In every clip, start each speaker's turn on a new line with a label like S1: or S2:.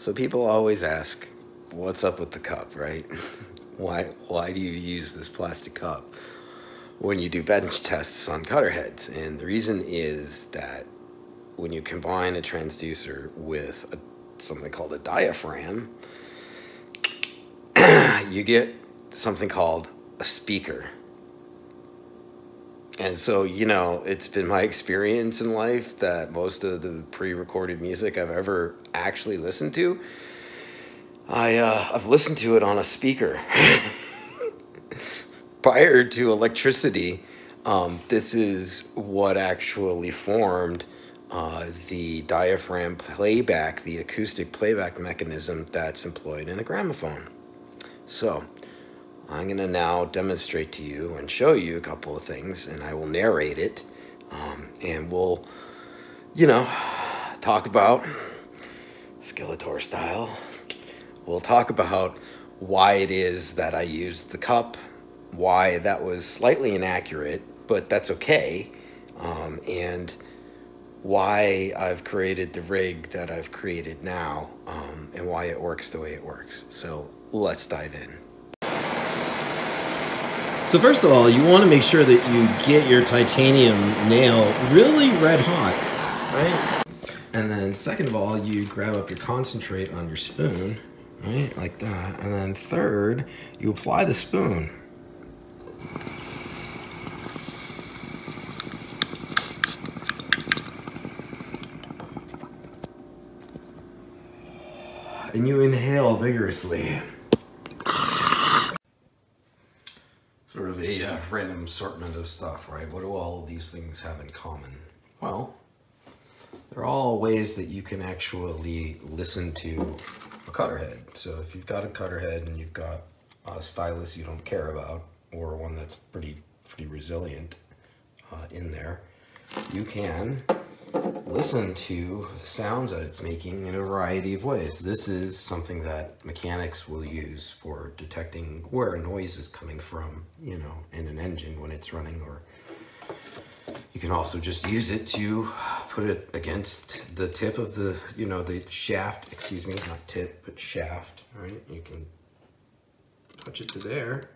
S1: So people always ask, what's up with the cup, right? Why do you use this plastic cup when you do bench tests on cutter heads? And the reason is that when you combine a transducer with something called a diaphragm, you get something called a speaker. And so, you know, it's been my experience in life that most of the pre-recorded music I've ever actually listened to, I've listened to it on a speaker. Prior to electricity, this is what actually formed the diaphragm playback, the acoustic playback mechanism that's employed in a gramophone. So I'm going to now demonstrate to you and show you a couple of things, and I will narrate it, and we'll, you know, talk about Skeletor style. We'll talk about why it is that I used the cup, why that was slightly inaccurate, but that's okay, and why I've created the rig that I've created now, and why it works the way it works. So let's dive in.
S2: So first of all, you want to make sure that you get your titanium nail really red hot, right? And then second of all, you grab up your concentrate on your spoon, right, like that. And then third, you apply the spoon. And you inhale vigorously. Sort of a random assortment of stuff, right? What do all of these things have in common? Well, they're all ways that you can actually listen to a cutter head. So if you've got a cutter head and you've got a stylus you don't care about, or one that's pretty resilient in there, you can listen to the sounds that it's making in a variety of ways. This is something that mechanics will use for detecting where a noise is coming from, you know, in an engine when it's running, or you can also just use it to put it against the tip of the, you know, the shaft, excuse me, not tip, but shaft, right? You can touch it to there.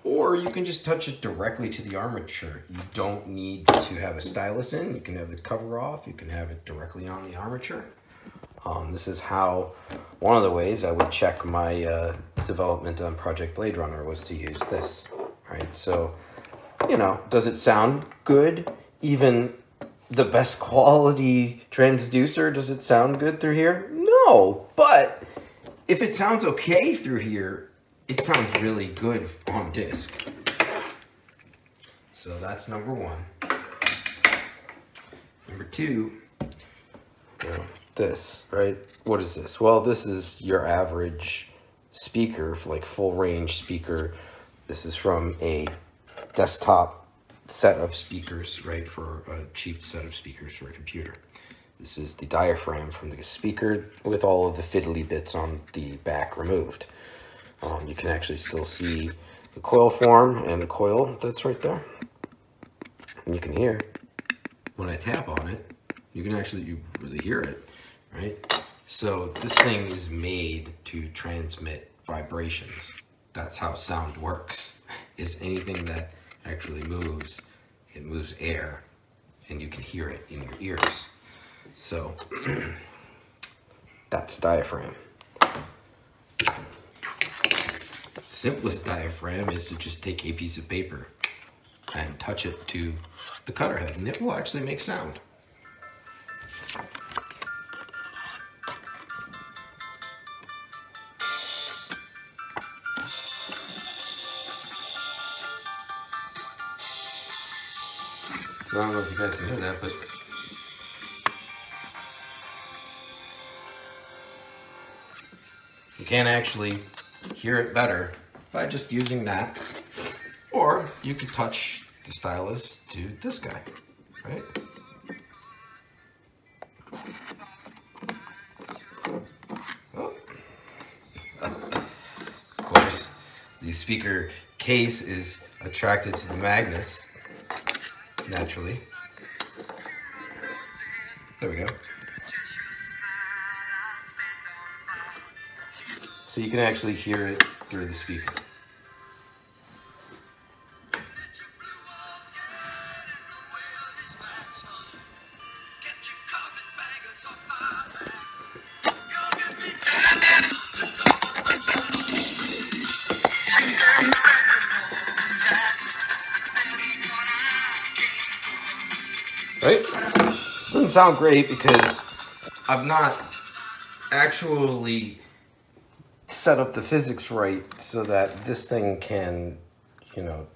S2: Or you can just touch it directly to the armature. You don't need to have a stylus in. You can have the cover off. You can have it directly on the armature. This is how, one of the ways I would check my development on Project Blade Runner was to use this, right? So, you know, does it sound good? Even the best quality transducer, does it sound good through here? No, but if it sounds okay through here, it sounds really good on disc. So that's number one. Number two, you know, this, right? What is this? Well, this is your average speaker, like full range speaker. This is from a desktop set of speakers, right? For a cheap set of speakers for a computer. This is the diaphragm from the speaker with all of the fiddly bits on the back removed. You can actually still see the coil form and the coil that's right there. And you can hear, when I tap on it, you can actually, you really hear it, right? So this thing is made to transmit vibrations. That's how sound works, is anything that actually moves, it moves air, and you can hear it in your ears. So that's diaphragm. Simplest diaphragm is to just take a piece of paper and touch it to the cutter head, and it will actually make sound. So I don't know if you guys can hear that, but you can actually hear it better by just using that. Or you could touch the stylus to this guy, right? Oh. Of course, the speaker case is attracted to the magnets, naturally. There we go. so you can actually hear it through the speaker. Right? Doesn't sound great because I've not actually set up the physics right so that this thing can, you know,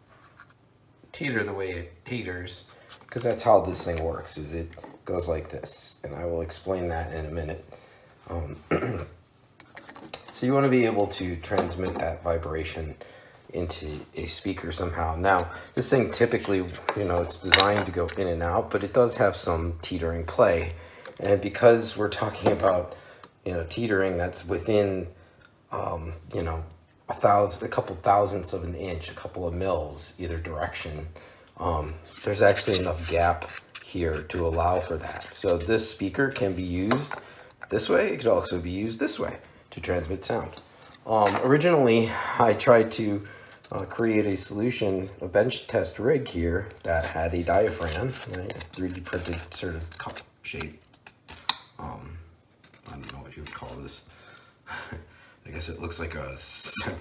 S2: teeter the way it teeters, because that's how this thing works, is it goes like this, and I will explain that in a minute. So you want to be able to transmit that vibration into a speaker somehow. Now, this thing typically, you know, it's designed to go in and out, but it does have some teetering play. And because we're talking about, you know, teetering that's within, you know, a couple thousandths of an inch, a couple of mils, either direction, there's actually enough gap here to allow for that. So this speaker can be used this way. It could also be used this way to transmit sound. Originally, I tried to create a solution, a bench test rig here that had a diaphragm, right? A 3D printed sort of cup shape. I don't know what you would call this. I guess it looks like a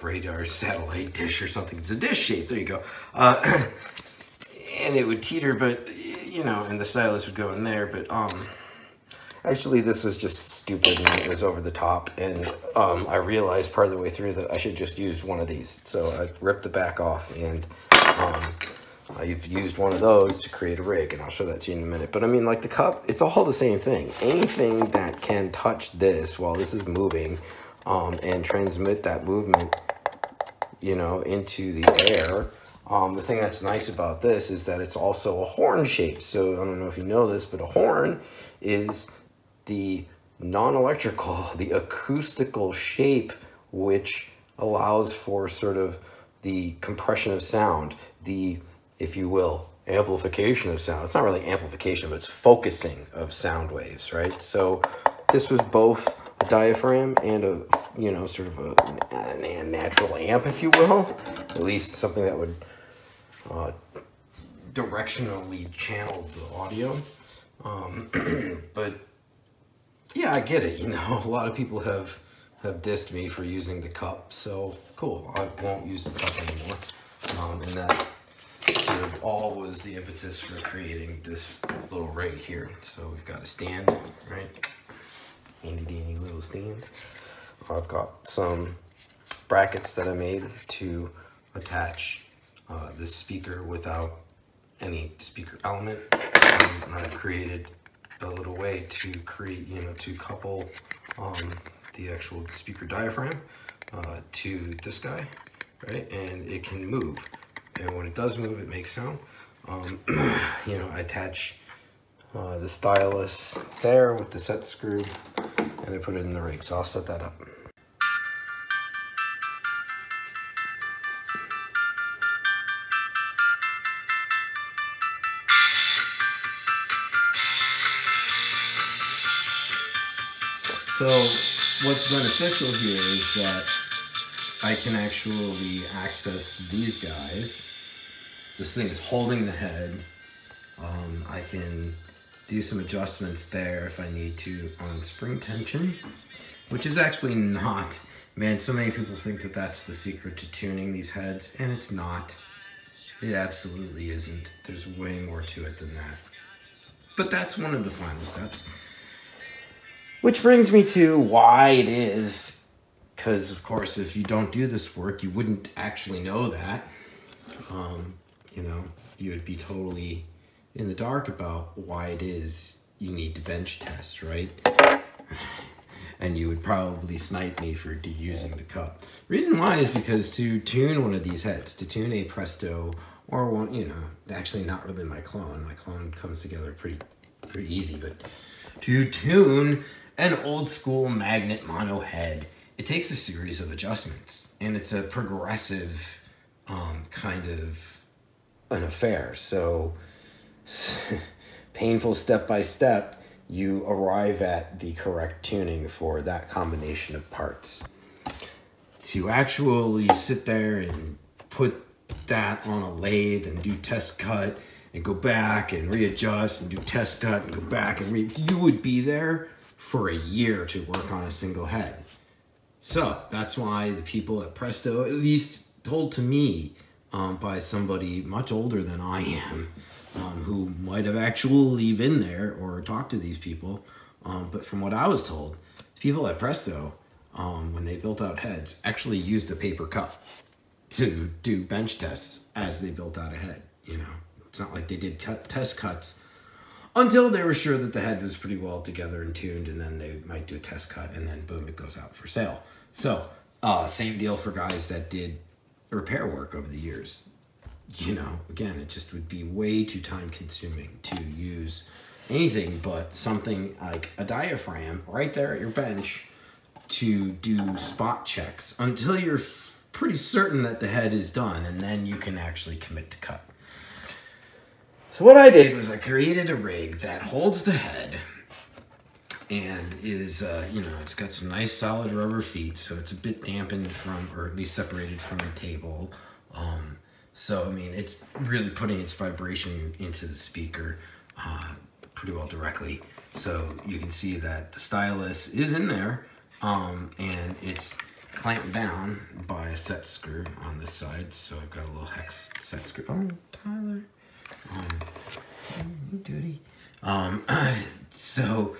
S2: radar satellite dish or something. It's a dish shape, there you go. And it would teeter, but, you know, and the stylus would go in there, but actually this was just stupid and it was over the top, and I realized part of the way through that I should just use one of these. So I ripped the back off, and I've used one of those to create a rig, and I'll show that to you in a minute. But I mean, like the cup, it's all the same thing. Anything that can touch this while this is moving and transmit that movement, you know, into the air. The thing that's nice about this is that it's also a horn shape. So I don't know if you know this, but a horn is the non-electrical, the acoustical shape, which allows for sort of the compression of sound, the, if you will, amplification of sound. It's not really amplification, but it's focusing of sound waves, right? So this was both a diaphragm and a, you know, sort of a natural amp, if you will, at least something that would directionally channel the audio. But yeah, I get it. You know, a lot of people have dissed me for using the cup, so cool. I won't use the cup anymore. And that sort of all was the impetus for creating this little rig here. So we've got a stand, right? Handy dandy little stand. I've got some brackets that I made to attach this speaker without any speaker element. I created a little way to create, you know, to couple the actual speaker diaphragm to this guy, right? And it can move, and when it does move, it makes sound. You know, I attach the stylus there with the set screw, and I put it in the rig. So I'll set that up. So what's beneficial here is that I can actually access these guys. This thing is holding the head. I can do some adjustments there if I need to on spring tension, which is actually not, man, so many people think that that's the secret to tuning these heads, and it's not. It absolutely isn't. There's way more to it than that. But that's one of the final steps. Which brings me to why it is, because of course if you don't do this work, you wouldn't actually know that. You know, you would be totally in the dark about why it is you need to bench test, right? And you would probably snipe me for using the cup. The reason why is because to tune one of these heads, to tune a Presto or one, you know, actually not really my clone comes together pretty easy, but to tune an old school magnet mono head, it takes a series of adjustments, and it's a progressive kind of an affair. So painful step by step, you arrive at the correct tuning for that combination of parts.
S1: to actually sit there and put that on a lathe and do test cut and go back and readjust and do test cut and go back and you would be there for a year to work on a single head. So that's why the people at Presto, at least told to me by somebody much older than I am, who might have actually been there or talked to these people, but from what I was told, the people at Presto, when they built out heads, actually used a paper cup to do bench tests as they built out a head. You know, it's not like they did test cuts until they were sure that the head was pretty well together and tuned, and then they might do a test cut, and then boom, it goes out for sale. So same deal for guys that did repair work over the years. You know, again, it just would be way too time consuming to use anything but something like a diaphragm right there at your bench to do spot checks until you're pretty certain that the head is done, and then you can actually commit to cut. So what I did was I created a rig that holds the head and is, you know, it's got some nice solid rubber feet, so it's a bit dampened from, or at least separated from the table. So, I mean, it's really putting its vibration into the speaker pretty well directly. So you can see that the stylus is in there, and it's clamped down by a set screw on this side. So I've got a little hex set screw. Oh, Tyler. Duty. So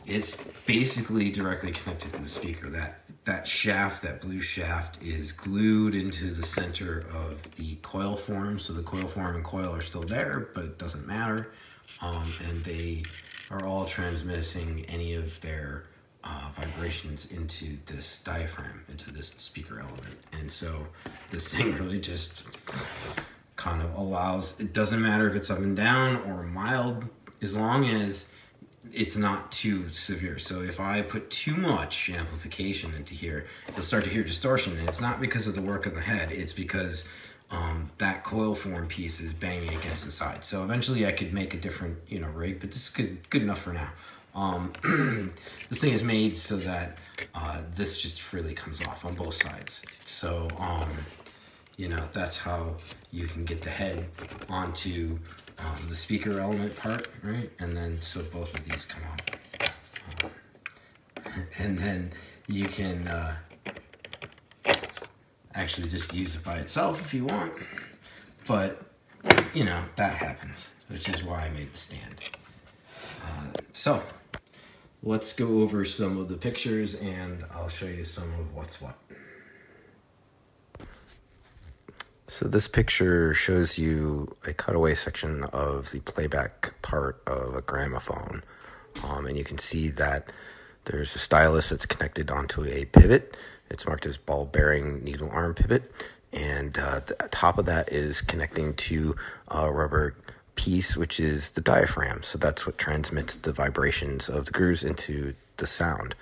S1: it's basically directly connected to the speaker. That shaft, that blue shaft, is glued into the center of the coil form. So the coil form and coil are still there, but it doesn't matter. And they are all transmitting any of their vibrations into this diaphragm, into this speaker element. And so this thing really just kind of allows, it doesn't matter if it's up and down or mild, as long as it's not too severe. So if I put too much amplification into here, you'll start to hear distortion, and it's not because of the work of the head, it's because that coil form piece is banging against the side. So eventually I could make a different, you know, rig, but this is good enough for now. This thing is made so that this just freely comes off on both sides. So you know, that's how you can get the head onto the speaker element part, right? And then so both of these come on. And then you can actually just use it by itself if you want. But, you know, that happens, which is why I made the stand. So let's go over some of the pictures and I'll show you some of what's what. So this picture shows you a cutaway section of the playback part of a gramophone. And you can see that there's a stylus that's connected onto a pivot. It's marked as ball bearing needle arm pivot. And the top of that is connecting to a rubber piece, which is the diaphragm. So that's what transmits the vibrations of the grooves into the sound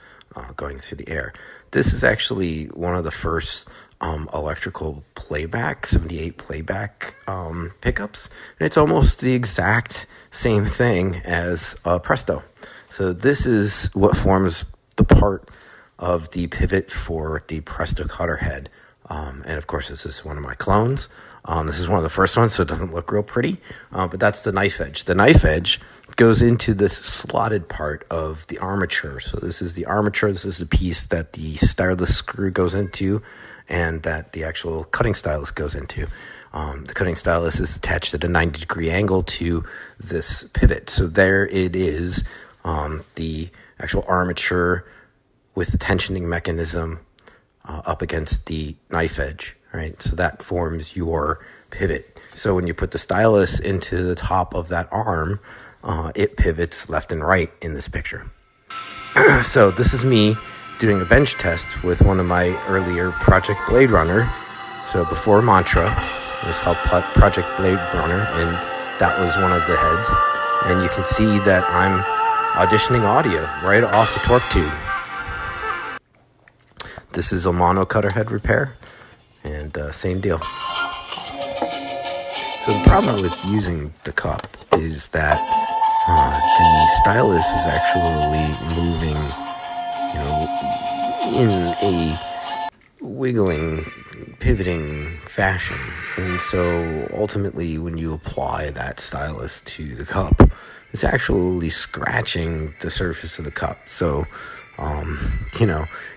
S1: going through the air. This is actually one of the first electrical playback, 78 playback pickups. And it's almost the exact same thing as Presto. So this is what forms the part of the pivot for the Presto cutter head. And of course, this is one of my clones. This is one of the first ones, so it doesn't look real pretty. But that's the knife edge. The knife edge goes into this slotted part of the armature. So this is the armature. This is the piece that the stylus screw goes into and that the actual cutting stylus goes into. The cutting stylus is attached at a 90-degree angle to this pivot. So there it is, the actual armature with the tensioning mechanism up against the knife edge, right? So that forms your pivot. So when you put the stylus into the top of that arm, it pivots left and right in this picture. So this is me doing a bench test with one of my earlier Project Blade Runner. So before Mantra, it was called Project Blade Runner, and that was one of the heads. And you can see that I'm auditioning audio right off the torque tube. This is a mono cutter head repair, and same deal. So the problem with using the cup is that the stylus is actually moving, you know, in a wiggling, pivoting fashion. And so ultimately, when you apply that stylus to the cup, it's actually scratching the surface of the cup. So,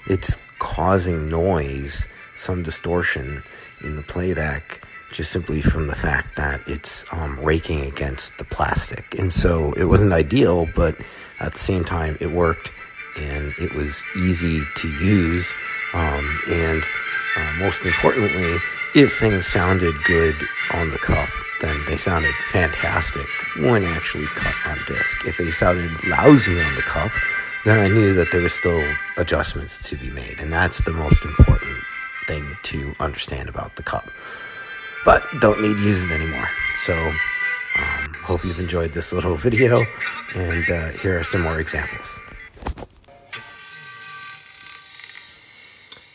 S1: it's causing noise, some distortion in the playback, just simply from the fact that it's raking against the plastic. And so it wasn't ideal, but at the same time, it worked, and it was easy to use. And most importantly, if things sounded good on the cup, then they sounded fantastic when actually cut on disc. If they sounded lousy on the cup, then I knew that there were still adjustments to be made. And that's the most important thing to understand about the cup. But don't need to use it anymore. So hope you've enjoyed this little video, and here are some more examples.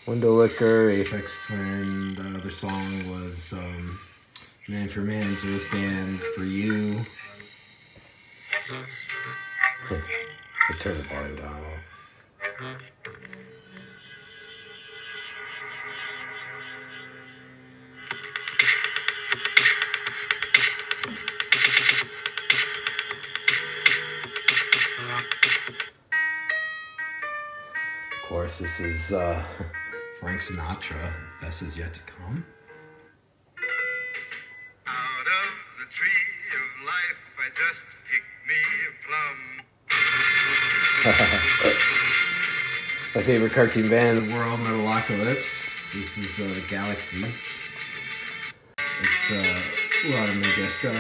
S1: Window Licker, Aphex Twin. That other song was Man for Man's Earth Band for You. I turn the volume down a little. Of course, this is Frank Sinatra, Best Is Yet to Come.
S3: Out of the tree of life, I just picked me a plum.
S1: My favorite cartoon band in the world, Metalocalypse. This is The Galaxy. It's Laura Mangesca.